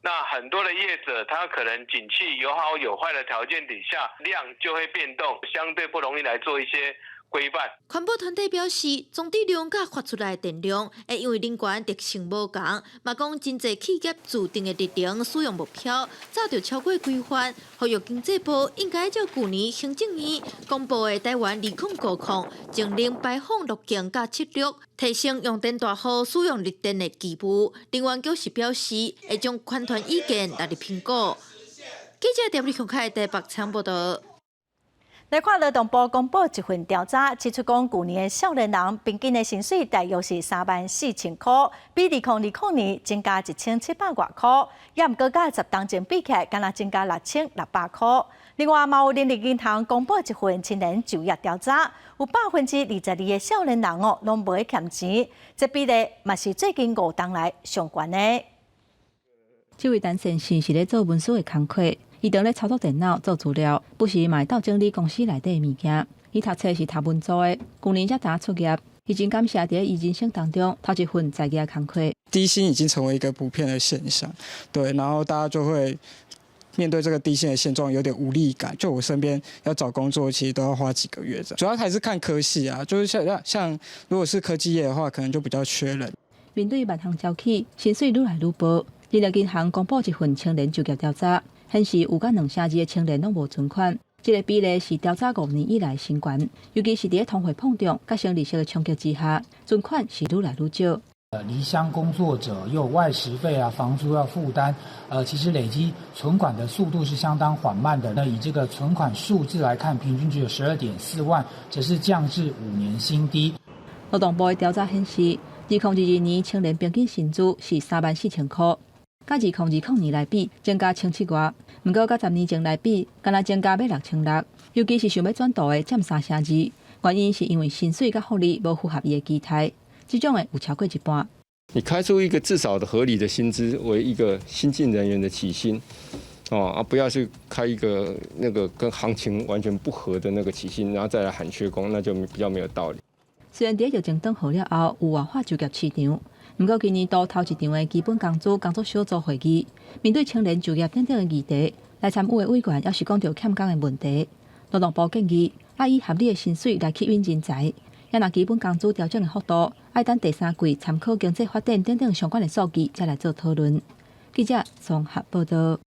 那很多的业者他可能景气有好有坏的条件底下，量就会变动，相对不容易来做一些规范。环保团体表示，装置量甲发出来的电量，会因为能源特性无同，嘛讲真侪企业制定的热能使用目标，早就超过规范。呼吁经济部应该照去年行政院公布的台湾2050净零排放路径甲策略，提升用电大户使用热电的义务。能源局是表示，会将款团意见纳入评估。记者陈立雄台台北采报道。来看劳动部公布一份调查，指出讲，去年的少年人平均的薪水大约是34000块，比2020年增加1700多块，也毋过甲10当前比起来，敢若增加6600块。另外，嘛有人力银行公布一份青年就业调查，有22%的少年人哦，拢无欠钱，这比例嘛是最近5档来上悬的。这位单身是咧做文书的工课。伊常咧操作电脑做资料，不时嘛会到整理公司内底的物件。伊读册是读文组的，去年才刚出业，已经感谢伫伊人生当中头一份在业工课。低薪已经成为一个普遍的现象，对，然后大家就会面对这个低薪的现状有点无力感。就我身边要找工作，其实都要花几个月这样。主要还是看科系啊，就是像如果是科技业的话，可能就比较缺人。面对万行朝起，薪水愈来愈薄。人力银行公布一份青年就业调查。显示有甲2成2的青年拢无存款，这个比例是调查5年以来新高，尤其是伫通货膨胀甲升利息的冲击之下，存款是愈来愈少。离乡工作者又有外食费啊、房租要负担，其实累积存款的速度是相当缓慢的。那以这个存款数字来看，平均只有12.4万，这是降至5年新低。劳动部的调查显示，2022年青年平均薪资是34000块。甲2020年来比，增加1700多，不过甲10年前来比，敢若增加要6600。尤其是想要转读的占3成2，原因是因为薪水甲福利无符合伊的期待，这种的有超过一半。你开出一个至少的合理的薪资为一个新进人员的起薪，不要去开一个那个跟行情完全不合的那个起薪，然后再来喊缺工，那就比较没有道理。虽然伫疫情等好了后有活化就业市场。不过，今年度头一场的基本工资小组会议，面对青年就业等等的议题，来参与的委员也是讲到欠工的问题。劳动部建议，要以合理的薪水来吸引人才，也拿基本工资调整的幅度，要等第3季参考经济发展等等相关的数据，再来做讨论。记者综合报道。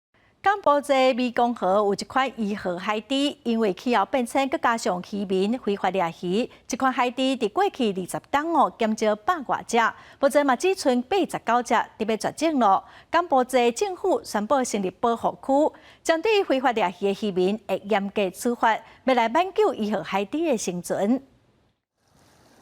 柬埔寨湄公河有一款1号海底，因为气候变迁，佮加上渔民非法掠鱼，这款海底伫过去20档减少100多只，目前嘛只剩89只，特别绝种了。柬埔寨政府宣布成立保护区，针对非法掠鱼的渔民会严格处罚，要来挽救1号海底的生存。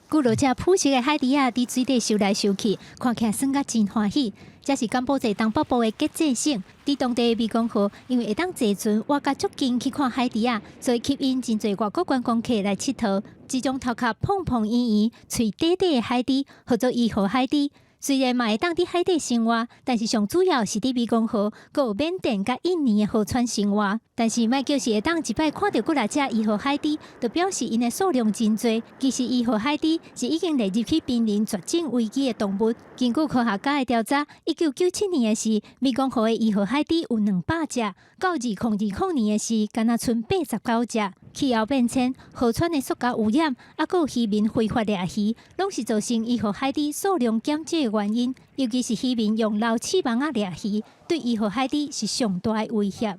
古老只朴实的海底啊，伫水底游来游去，看起来算甲真欢喜。这是柬埔寨东北部的吉济省，伫当地的湄公河，因为会当坐船划甲足近去看海底啊，所以吸引真侪外国观光客来佚佗。这种头壳碰碰圆圆、喙短短的海底，叫做1号海底。虽然嘛会当伫海底生活，但是上主要是伫湄公河，佮有缅甸甲印尼的河川生活。但是莫叫是会当一摆看到几来只1号海猪，就表示因的数量真多。其实1号海猪是已经列入去濒临绝种危机的动物。根据科学家的调查，1997年的时，湄公河的1号海猪有200只，到2020年的时，敢若剩89只。气候变迁、河川的塑胶污染，佮有渔民非法掠鱼，拢是造成1号海猪数量减少的原因。尤其是渔民用漏翅膀掠鱼，对1號海豬是上大的威脅。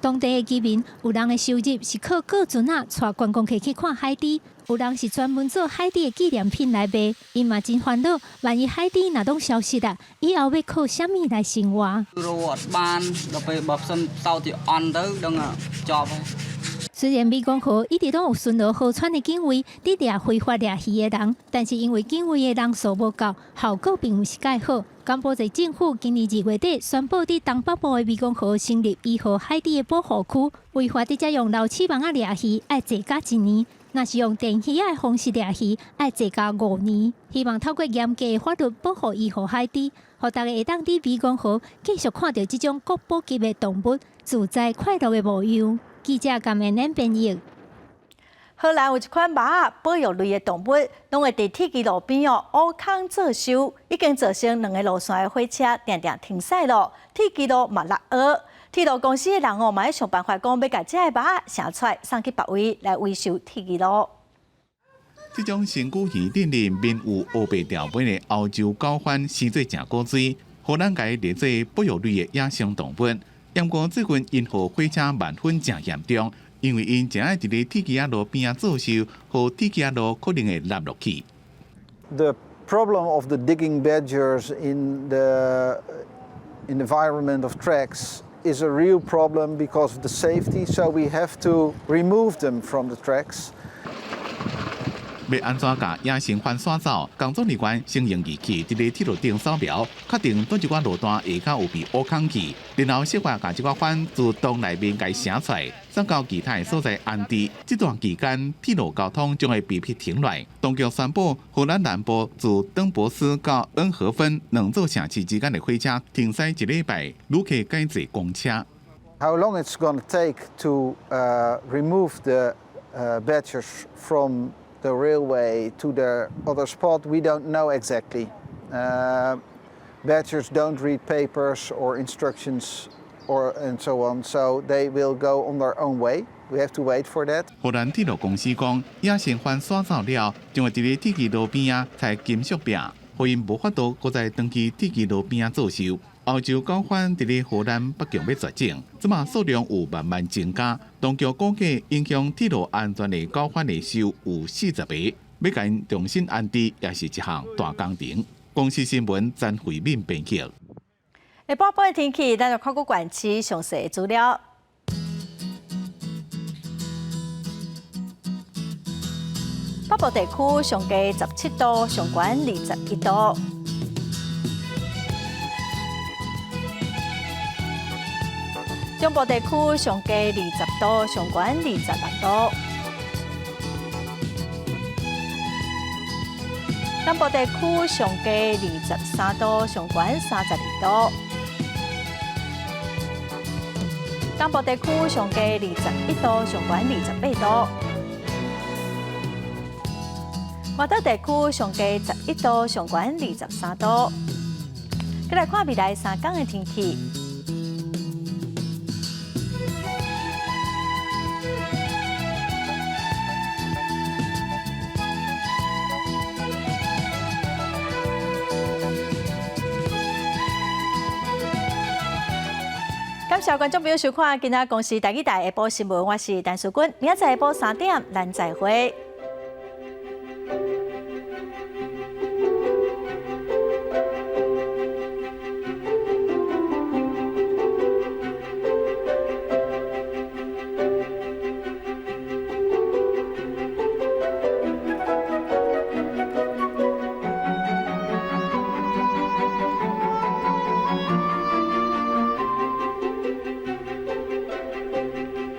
當地的居民有人的收入是靠過船帶觀光客去看海豬，有人是專門做海豬的紀念品來賣。因嘛真煩惱，萬一海豬若攏消失啊，以後要靠啥物來生活？雖然湄公河一直都有巡邏河川的警衛，伫掠非法掠魚的人，但是因為警衛的人數無夠，效果並唔是介好。柬埔寨政府今年2月底宣布，伫東北部的湄公河成立1號海豬的保護區，違法伫遮用漏翅膀掠魚，要坐加1年；若是用電魚的方式掠魚，要坐加5年。希望透過嚴格的法律保護1號海豬，讓大家會當伫湄公河繼續看到這種國寶級的動物，自在快樂的模樣。記者甘美恁編譯。荷蘭有一款貓仔保育類的動物，攏會佇鐵基路邊烏空作收，已經造成2個路線的火車定定停駛咯。鐵基路嘛落蚵，鐵路公司的人嘛要想辦法講要甲這個貓仔生出來，送去別位來維修鐵基路。這種身軀圓潤潤、面有烏白條尾的歐洲狗獾，生做正古錐，荷蘭界列做保育類的野生動物。不過最近因和火車慢粉正嚴重，因為因正愛佇咧鐵基仔路邊作收，和鐵基仔路可能會落落去。The problem of the digging badgers in the environment of tracks is a real problem because of the safety, so we have to remove them from the tracks. 要安怎甲野生獾赶走？工作人員先用儀器佇咧鐵路頂掃描，確定倒一寡路段下骹有被烏空去，然後小可甲這寡獾自洞內面給醒出來，送到其他所在安置。這段期間，鐵路交通將會被迫停亂。當局宣布，荷蘭南部自登博斯到恩和芬兩座城市之間的火車停駛1禮拜，旅客改坐公車。How long it's going to take to remove the badgers from the railway to the other spot, we don't know exactly. Badgers don't read papers or instructions and so on, so they will go on their own way. We have to wait for that. 荷蘭鐵路公司講，野生獾趕走了，將會佇咧鐵基路邊啊採金屬柄，互因無法度擱再登去鐵基路邊啊作收。歐洲狗獾佇咧荷蘭北強要絕種，即馬數量有慢慢增加。當局估計影響鐵路安全的狗獾的數有40個，要甲因重新安置也是一項大工程。公司新聞詹慧敏編輯。下晡半的天氣，咱就看過縣市詳細資料。北部地區上低17度，上懸21度。中部地區上低20度，上懸26度；南部地區上低23度，上懸32度；東部地區上低21度，上懸28度；外島地區上低11度，上懸23度。再來看未來3天的天氣。感謝觀眾朋友收看今仔公視台語台下晡新聞，我是陳淑君，明仔載下晡3點，咱再會。